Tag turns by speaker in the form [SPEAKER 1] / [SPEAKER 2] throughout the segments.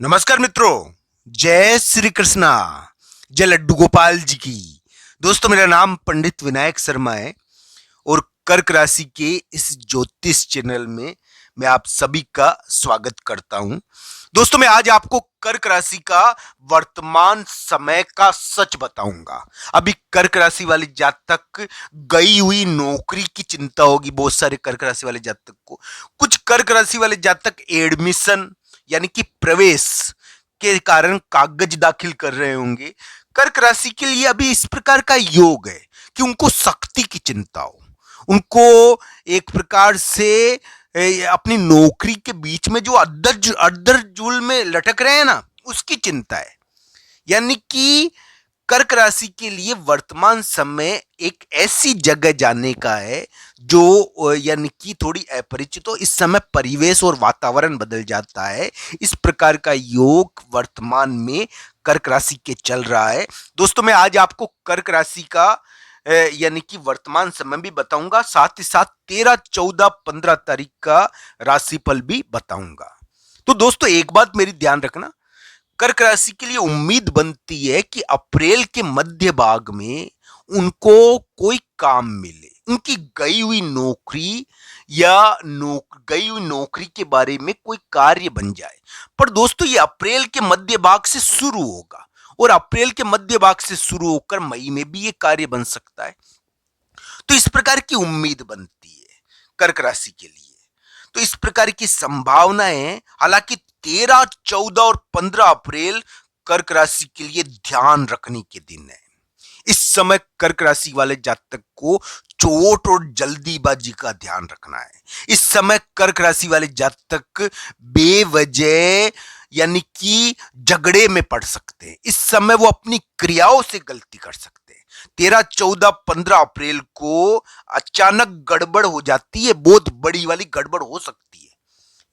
[SPEAKER 1] नमस्कार मित्रों, जय श्री कृष्णा, जय लड्डू गोपाल जी की। दोस्तों, मेरा नाम पंडित विनायक शर्मा है और कर्क राशि के इस ज्योतिष चैनल में मैं आप सभी का स्वागत करता हूं। दोस्तों, मैं आज आपको कर्क राशि का वर्तमान समय का सच बताऊंगा। अभी कर्क राशि वाले जातक गई हुई नौकरी की चिंता होगी बहुत सारे कर्क राशि वाले जातक को। कुछ कर्क राशि वाले जातक एडमिशन यानी कि प्रवेश के कारण कागज दाखिल कर रहे होंगे। कर्क राशि के लिए अभी इस प्रकार का योग है कि उनको शक्ति की चिंता हो, उनको एक प्रकार से अपनी नौकरी के बीच में जो अद्दर अद्दर जूल में लटक रहे हैं ना, उसकी चिंता है। यानी कि कर्क राशि के लिए वर्तमान समय एक ऐसी जगह जाने का है जो यानी कि थोड़ी अपरिचित हो। इस समय परिवेश और वातावरण बदल जाता है। इस प्रकार का योग वर्तमान में कर्क राशि के चल रहा है। दोस्तों, मैं आज आपको कर्क राशि का यानी कि वर्तमान समय भी बताऊंगा, साथ ही साथ 13, 14, 15 तारीख का राशिफल भी बताऊंगा। तो दोस्तों, एक बात मेरी ध्यान रखना, कर्क राशि के लिए उम्मीद बनती है कि अप्रैल के मध्य भाग में उनको कोई काम मिले, उनकी गई हुई नौकरी या गई हुई नौकरी के बारे में कोई कार्य बन जाए। पर दोस्तों, ये अप्रैल के मध्य भाग से शुरू होगा और अप्रैल के मध्य भाग से शुरू होकर मई में भी ये कार्य बन सकता है। तो इस प्रकार की उम्मीद बनती है कर्क राशि के लिए। तो इस प्रकार की संभावनाएं, हालांकि 13, 14 और 15 अप्रैल कर्क राशि के लिए ध्यान रखने के दिन है। इस समय कर्क राशि वाले जातक को चोट और जल्दीबाजी का ध्यान रखना है। इस समय कर्क राशि वाले जातक बेवजह यानी कि झगड़े में पड़ सकते हैं। इस समय वो अपनी क्रियाओं से गलती कर सकते हैं। 13, 14, 15 अप्रैल को अचानक गड़बड़ हो जाती है, बहुत बड़ी वाली गड़बड़ हो सकती है।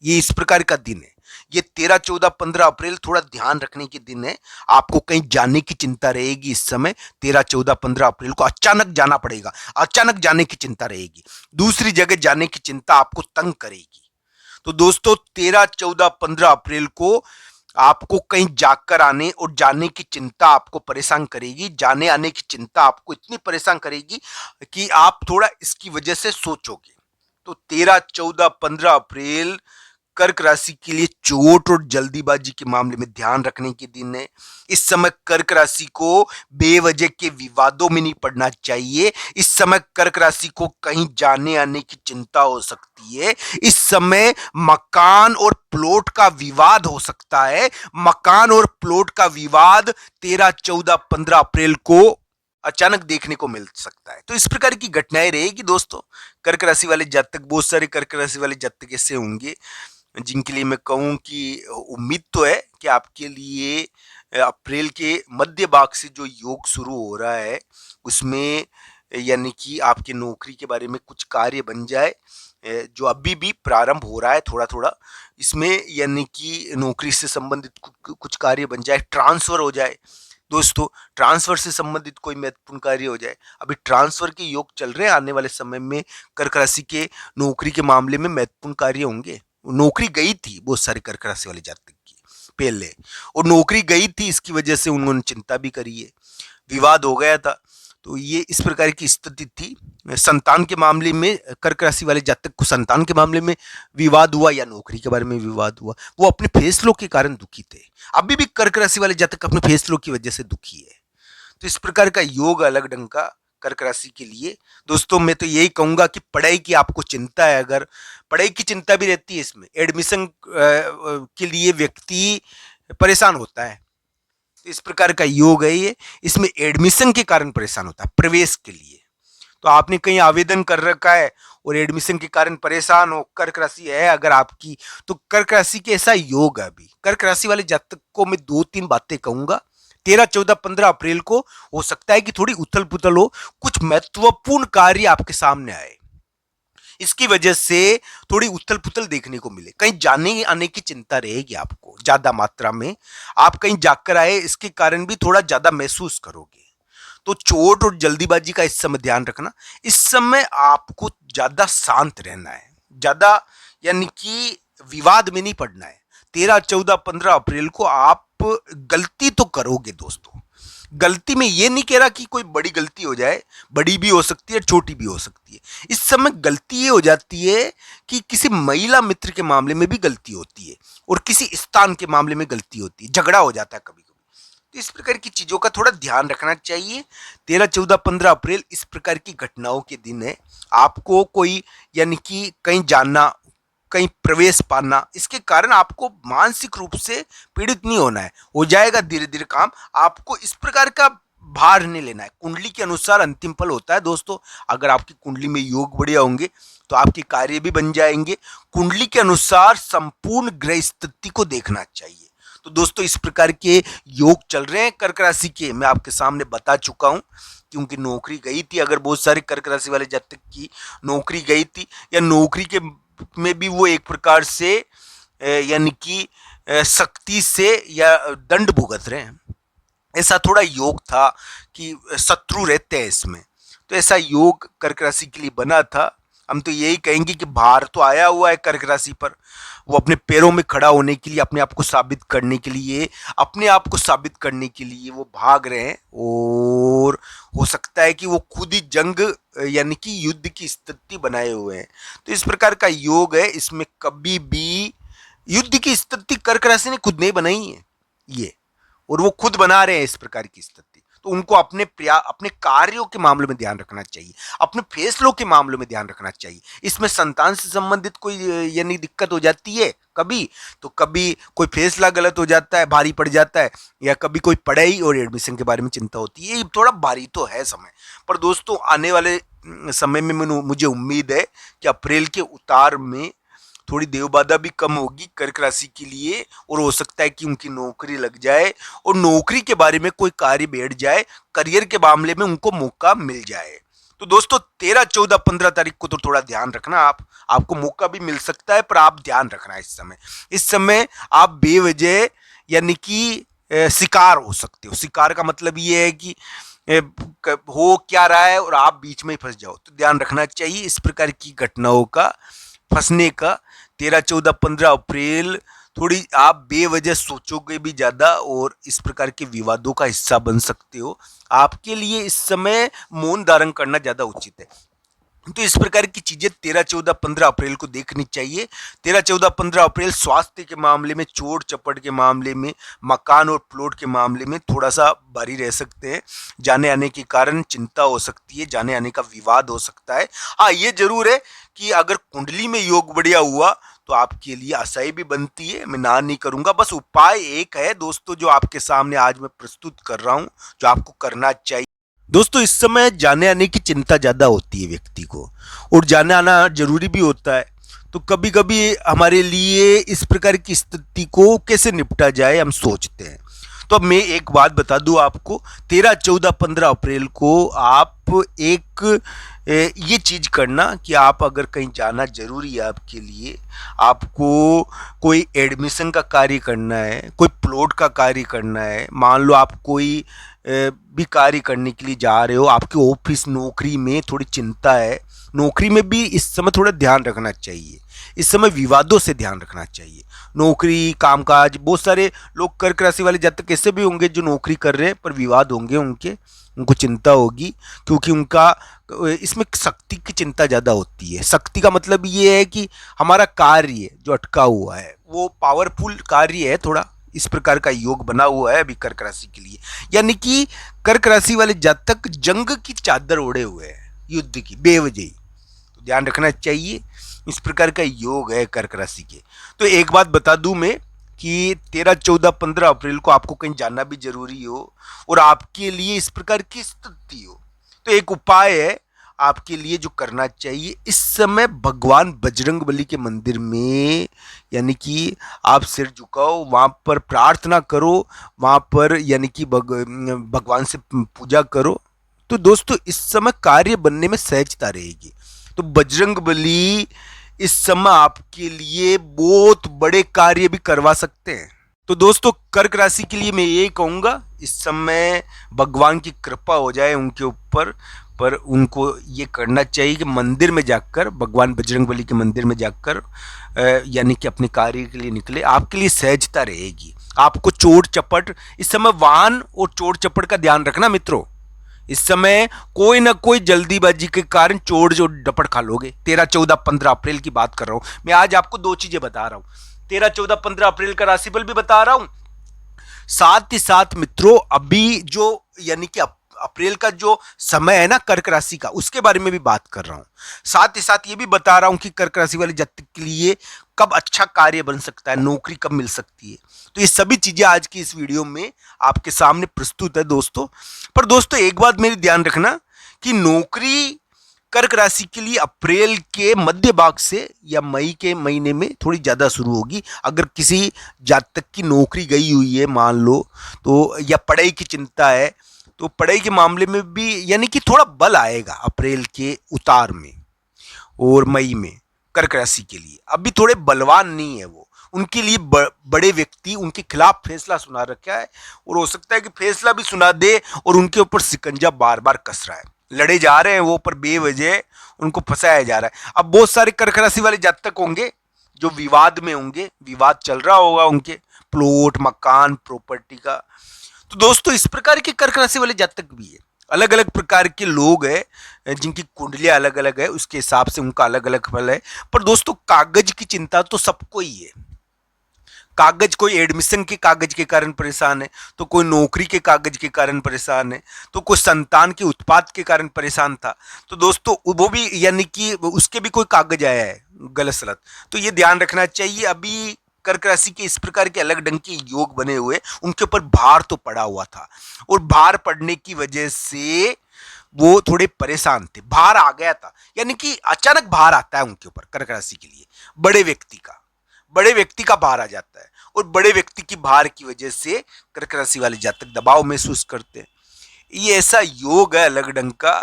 [SPEAKER 1] ये इस प्रकार का दिन है। ये 13, 14, 15 अप्रैल थोड़ा ध्यान रखने के दिन है। आपको कहीं जाने की चिंता रहेगी। इस समय 13, 14, 15 अप्रैल को अचानक जाना पड़ेगा, अचानक जाने की चिंता रहेगी। दूसरी जगह जाने की चिंता आपको तंग करेगी। तो दोस्तों, 13, 14, 15 अप्रैल को आपको कहीं जाकर आने और जाने की चिंता आपको परेशान करेगी। जाने आने की चिंता आपको इतनी परेशान करेगी कि आप थोड़ा इसकी वजह से सोचोगे। तो 13, 14, 15 अप्रैल कर्क राशि के लिए चोट और जल्दीबाजी के मामले में ध्यान रखने के दिन है। इस समय कर्क राशि को बेवजह के विवादों में नहीं पड़ना चाहिए। इस समय कर्क राशि को कहीं जाने आने की चिंता हो सकती है। इस समय मकान और प्लॉट का विवाद हो सकता है। मकान और प्लॉट का विवाद 13, 14, 15 अप्रैल को अचानक देखने को मिल सकता है। तो इस प्रकार की घटनाएं रहेगी दोस्तों। कर्क राशि वाले जातक, बहुत सारे कर्क राशि वाले जातक ऐसे होंगे जिनके लिए मैं कहूं कि उम्मीद तो है कि आपके लिए अप्रैल के मध्य भाग से जो योग शुरू हो रहा है उसमें यानी कि आपकी नौकरी के बारे में कुछ कार्य बन जाए, जो अभी भी प्रारंभ हो रहा है थोड़ा थोड़ा। इसमें यानी कि नौकरी से संबंधित कुछ कार्य बन जाए, ट्रांसफर हो जाए। दोस्तों, ट्रांसफर से संबंधित कोई महत्वपूर्ण कार्य हो जाए। अभी ट्रांसफर के योग चल रहे हैं। आने वाले समय में कर्क राशि के नौकरी के मामले में महत्वपूर्ण कार्य होंगे। नौकरी गई थी बहुत सारे कर्क राशि वाले जातक की पहले, और नौकरी गई थी, इसकी वजह से उन्होंने चिंता भी करी है, विवाद हो गया था। तो ये इस प्रकार की स्थिति थी। संतान के मामले में कर्क राशि वाले जातक को संतान के मामले में विवाद हुआ या नौकरी के बारे में विवाद हुआ, वो अपने फैसलों के कारण दुखी थे। अभी भी कर्क राशि वाले जातक अपने फैसलों की वजह से दुखी है। तो इस प्रकार का योग अलग ढंग का कर्क राशि के लिए। दोस्तों, मैं तो यही कहूंगा कि पढ़ाई की आपको चिंता है, अगर पढ़ाई की चिंता भी रहती है, इसमें एडमिशन के लिए व्यक्ति परेशान होता है। तो इस प्रकार का योग है ये। इसमें एडमिशन के कारण परेशान होता है, प्रवेश के लिए। तो आपने कहीं आवेदन कर रखा है और एडमिशन के कारण परेशान हो, कर्क राशि है अगर आपकी, तो कर्क राशि के ऐसा योग है। अभी कर्क राशि वाले जातक को मैं 2-3 बातें कहूंगा। 13, 14, 15 अप्रैल को हो सकता है कि थोड़ी उथल पुथल हो, कुछ महत्वपूर्ण कार्य आपके सामने आए, इसकी वजह से थोड़ी उथल पुथल देखने को मिले। कहीं जाने आने की चिंता रहेगी आपको ज्यादा मात्रा में। आप कहीं जाकर आए, इसके कारण भी थोड़ा ज्यादा महसूस करोगे। तो चोट और जल्दीबाजी का इस समय ध्यान रखना। इस समय आपको ज्यादा शांत रहना है, ज्यादा यानी कि विवाद में नहीं पड़ना है। 13, 14, 15 अप्रैल को आप गलती तो करोगे दोस्तों। गलती में ये नहीं कह रहा कि कोई बड़ी गलती हो जाए, बड़ी भी हो सकती है, छोटी भी हो सकती है। इस समय गलती ये हो जाती है कि किसी महिला मित्र के मामले में भी गलती होती है और किसी स्थान के मामले में गलती होती है, झगड़ा हो जाता है कभी कभी। तो इस प्रकार की चीजों का थोड़ा ध्यान रखना चाहिए। 13, 14, 15 अप्रैल इस प्रकार की घटनाओं के दिन है। आपको कोई यानी कि कहीं जानना, कहीं प्रवेश पाना, इसके कारण आपको मानसिक रूप से पीड़ित नहीं होना है, हो जाएगा धीरे धीरे काम। आपको इस प्रकार का भार नहीं लेना है। कुंडली के अनुसार अंतिम फल होता है दोस्तों। अगर आपकी कुंडली में योग बढ़िया होंगे तो आपके कार्य भी बन जाएंगे। कुंडली के अनुसार संपूर्ण ग्रह स्थिति को देखना चाहिए। तो दोस्तों इस प्रकार के योग चल रहे हैं कर्क राशि के, मैं आपके सामने बता चुका हूं। क्योंकि नौकरी गई थी, अगर बहुत सारे कर्क राशि वाले जातक की नौकरी गई थी या नौकरी के में भी वो एक प्रकार से यानी कि सख्ती से या दंड भुगत रहे हैं, ऐसा थोड़ा योग था कि शत्रु रहते हैं इसमें। तो ऐसा योग कर्क राशि के लिए बना था। हम तो यही कहेंगे कि भार तो आया हुआ है कर्क राशि पर। वो अपने पैरों में खड़ा होने के लिए, अपने आप को साबित करने के लिए, अपने आप को साबित करने के लिए वो भाग रहे हैं। और हो सकता है कि वो खुद ही जंग यानी कि युद्ध की स्थिति बनाए हुए हैं। तो इस प्रकार का योग है। इसमें कभी भी युद्ध की स्थिति कर्क राशि ने खुद नहीं बनाई है ये, और वो खुद बना रहे हैं इस प्रकार की स्थिति। तो उनको अपने कार्यों के मामले में ध्यान रखना चाहिए, अपने फैसलों के मामले में ध्यान रखना चाहिए। इसमें संतान से संबंधित कोई यानी दिक्कत हो जाती है कभी, तो कभी कोई फैसला गलत हो जाता है, भारी पड़ जाता है, या कभी कोई पढ़ाई और एडमिशन के बारे में चिंता होती है। ये थोड़ा भारी तो है समय, पर दोस्तों आने वाले समय में मुझे उम्मीद है कि अप्रैल के उतार में थोड़ी देवबाधा भी कम होगी कर्क राशि के लिए, और हो सकता है कि उनकी नौकरी लग जाए और नौकरी के बारे में कोई कार्य बैठ जाए, करियर के मामले में उनको मौका मिल जाए। तो दोस्तों 13, 14, 15 तारीख को तो थोड़ा ध्यान रखना। आपको मौका भी मिल सकता है, पर आप ध्यान रखना इस समय आप बेवजह यानी कि शिकार हो सकते हो। शिकार का मतलब ये है कि हो क्या रहा है और आप बीच में ही फंस जाओ। तो ध्यान रखना चाहिए इस प्रकार की घटनाओं का, फंसने का। 13, 14, 15 अप्रैल थोड़ी आप बेवजह सोचोगे भी ज्यादा और इस प्रकार के विवादों का हिस्सा बन सकते हो। आपके लिए इस समय मौन धारण करना ज्यादा उचित है। तो इस प्रकार की चीजें 13, 14, 15 अप्रैल को देखनी चाहिए। 13, 14, 15 अप्रैल स्वास्थ्य के मामले में, चोट चपट के मामले में, मकान और प्लॉट के मामले में थोड़ा सा भारी रह सकते हैं। जाने आने के कारण चिंता हो सकती है, जाने आने का विवाद हो सकता है। हाँ ये जरूर है कि अगर कुंडली में योग बढ़िया हुआ तो आपके लिए आशाएं भी बनती है, मैं ना नहीं करूंगा। बस उपाय एक है दोस्तों जो आपके सामने आज मैं प्रस्तुत कर रहा हूं, जो आपको करना चाहिए। दोस्तों इस समय जाने आने की चिंता ज़्यादा होती है व्यक्ति को, और जाने आना जरूरी भी होता है। तो कभी कभी हमारे लिए इस प्रकार की स्थिति को कैसे निपटा जाए हम सोचते हैं। तो अब मैं एक बात बता दूं आपको, 13, 14, 15 अप्रैल को आप एक ये चीज़ करना कि आप अगर कहीं जाना जरूरी है आपके लिए, आपको कोई एडमिशन का कार्य करना है, कोई प्लॉट का कार्य करना है, मान लो आप कोई भी कार्य करने के लिए जा रहे हो, आपके ऑफिस नौकरी में थोड़ी चिंता है, नौकरी में भी इस समय थोड़ा ध्यान रखना चाहिए। इस समय विवादों से ध्यान रखना चाहिए। नौकरी कामकाज, बहुत सारे लोग कर्क राशि वाले जातक ऐसे भी होंगे जो नौकरी कर रहे हैं पर विवाद होंगे उनको चिंता होगी, क्योंकि उनका इसमें शक्ति की चिंता ज़्यादा होती है। शक्ति का मतलब ये है कि हमारा कार्य जो अटका हुआ है वो पावरफुल कार्य है थोड़ा। इस प्रकार का योग बना हुआ है अभी कर्क राशि के लिए, यानी कि कर्क राशि वाले जातक जंग की चादर ओढ़े हुए हैं, युद्ध की बेवजह। तो ध्यान रखना चाहिए, इस प्रकार का योग है कर्क राशि के। तो एक बात बता दूं मैं कि 13, 14, 15 अप्रैल को आपको कहीं जाना भी जरूरी हो और आपके लिए इस प्रकार की स्थिति हो, तो एक उपाय है आपके लिए जो करना चाहिए। इस समय भगवान बजरंगबली के मंदिर में यानी कि आप सिर झुकाओ, वहाँ पर प्रार्थना करो, वहाँ पर यानी कि भगवान से पूजा करो। तो दोस्तों इस समय कार्य बनने में सहजता रहेगी। तो बजरंगबली इस समय आपके लिए बहुत बड़े कार्य भी करवा सकते हैं। तो दोस्तों कर्क राशि के लिए मैं यही कहूँगा, इस समय भगवान की कृपा हो जाए उनके ऊपर, पर उनको ये करना चाहिए कि मंदिर में जाकर, भगवान बजरंगबली के मंदिर में जाकर यानी कि अपने कार्य के लिए निकले। आपके लिए सहजता रहेगी। आपको चोट चपट, इस समय वाहन और चोट चपट का ध्यान रखना मित्रों। इस समय कोई ना कोई जल्दीबाजी के कारण चोट जो डपट खा लोगे। 13, 14, 15 अप्रैल की बात कर रहा हूं मैं। आज आपको दो चीजें बता रहा हूं, 13, 14, 15 अप्रैल का राशिफल भी बता रहा हूं, साथ ही साथ मित्रों अभी जो यानी कि अप्रैल का जो समय है ना कर्क राशि का, उसके बारे में भी बात कर रहा हूं। साथ ही साथ ये भी बता रहा हूं कि कर्क राशि वाले जातक के लिए कब अच्छा कार्य बन सकता है, नौकरी कब मिल सकती है। तो ये सभी चीजें आज की इस वीडियो में आपके सामने प्रस्तुत है दोस्तों। पर दोस्तों एक बात मेरी ध्यान रखना कि नौकरी कर्क राशि के लिए अप्रैल के मध्य भाग से या मई के महीने में थोड़ी ज़्यादा शुरू होगी। अगर किसी जातक की नौकरी गई हुई है मान लो, तो या पढ़ाई की चिंता है, तो पढ़ाई के मामले में भी यानी कि थोड़ा बल आएगा अप्रैल के उतार में और मई में। कर्क राशि के लिए अभी थोड़े बलवान नहीं है वो, उनके लिए बड़े व्यक्ति उनके खिलाफ फैसला सुना रखा है और हो सकता है कि फैसला भी सुना दे और उनके ऊपर शिकंजा बार बार कस रहा है। लड़े जा रहे हैं वो, पर बेवजह उनको फंसाया जा रहा है। अब बहुत सारे कर्क राशि वाले जातक होंगे जो विवाद में होंगे, विवाद चल रहा होगा उनके प्लॉट, मकान, प्रॉपर्टी का। तो दोस्तों इस प्रकार के कर्क राशि वाले जातक भी है। अलग अलग प्रकार के लोग हैं जिनकी कुंडलियां अलग अलग है, उसके हिसाब से उनका अलग अलग फल है। पर दोस्तों कागज की चिंता तो सबको ही है। कागज, कोई एडमिशन के कागज के कारण परेशान है, तो कोई नौकरी के कागज के कारण परेशान है, तो कोई संतान के उत्पाद के कारण परेशान था। तो दोस्तों वो भी यानी कि उसके भी कोई कागज आया है गलत सलत, तो ये ध्यान रखना चाहिए। अभी कर्क राशि के इस प्रकार के अलग ढंग के योग बने हुए, उनके ऊपर भार तो पड़ा हुआ था और भार पड़ने की वजह से वो थोड़े परेशान थे। भार आ गया था, यानी कि अचानक भार आता है उनके ऊपर कर्क राशि के लिए, बड़े व्यक्ति का भार आ जाता है और बड़े व्यक्ति की भार की वजह से कर्क राशि वाले जातक दबाव महसूस करते हैं। ये ऐसा योग है अलग ढंग का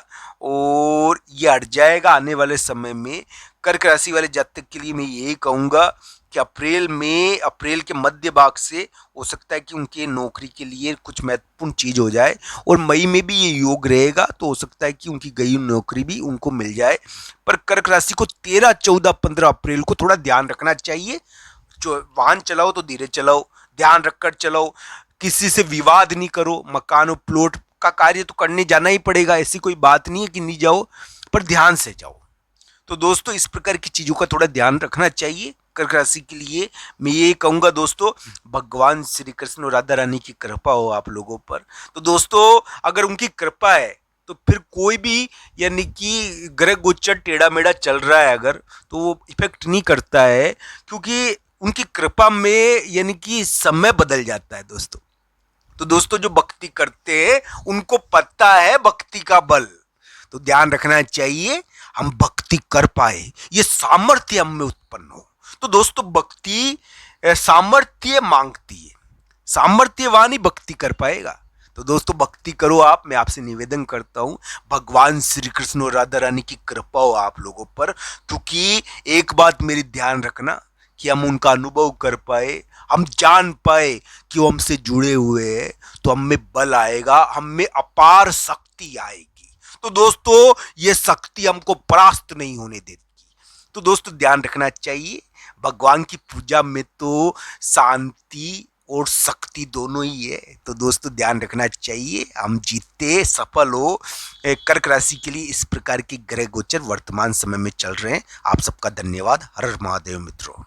[SPEAKER 1] और ये हट जाएगा आने वाले समय में। कर्क राशि वाले जातक के लिए मैं यही कहूंगा कि अप्रैल के मध्य भाग से हो सकता है कि उनके नौकरी के लिए कुछ महत्वपूर्ण चीज हो जाए और मई में भी ये योग रहेगा, तो हो सकता है कि उनकी गई नौकरी भी उनको मिल जाए। पर कर्क राशि को 13, 14, 15 अप्रैल को थोड़ा ध्यान रखना चाहिए। जो वाहन चलाओ तो धीरे चलाओ, ध्यान रखकर चलाओ, किसी से विवाद नहीं करो। मकान और प्लॉट का कार्य तो करने जाना ही पड़ेगा, ऐसी कोई बात नहीं है कि नहीं जाओ, पर ध्यान से जाओ। तो दोस्तों इस प्रकार की चीजों का थोड़ा ध्यान रखना चाहिए कर्क राशि के लिए। मैं ये कहूंगा दोस्तों, भगवान श्री कृष्ण और राधा रानी की कृपा हो आप लोगों पर। तो दोस्तों अगर उनकी कृपा है तो फिर कोई भी यानी कि ग्रह गोचर टेढ़ा मेढ़ा चल रहा है अगर, तो वो इफेक्ट नहीं करता है, क्योंकि उनकी कृपा में यानी कि समय बदल जाता है दोस्तों। तो दोस्तों जो भक्ति करते हैं उनको पता है भक्ति का बल, तो ध्यान रखना चाहिए हम भक्ति कर पाए, ये सामर्थ्य हम में उत्पन्न हो। तो दोस्तों भक्ति सामर्थ्य मांगती है, सामर्थ्यवान ही भक्ति कर पाएगा। तो दोस्तों भक्ति करो आप, मैं आपसे निवेदन करता हूं, भगवान श्री कृष्ण और राधा रानी की कृपा हो आप लोगों पर। क्योंकि एक बात मेरी ध्यान रखना कि हम उनका अनुभव कर पाए, हम जान पाए कि वो हमसे जुड़े हुए हैं, तो हम में बल आएगा, हम में अपार शक्ति आएगी। तो दोस्तों ये शक्ति हमको परास्त नहीं होने देती। तो दोस्तों ध्यान रखना चाहिए, भगवान की पूजा में तो शांति और शक्ति दोनों ही है। तो दोस्तों ध्यान रखना चाहिए, हम जीते सफल हो। कर्क राशि के लिए इस प्रकार के ग्रह गोचर वर्तमान समय में चल रहे हैं। आप सबका धन्यवाद। हर हर महादेव मित्रों।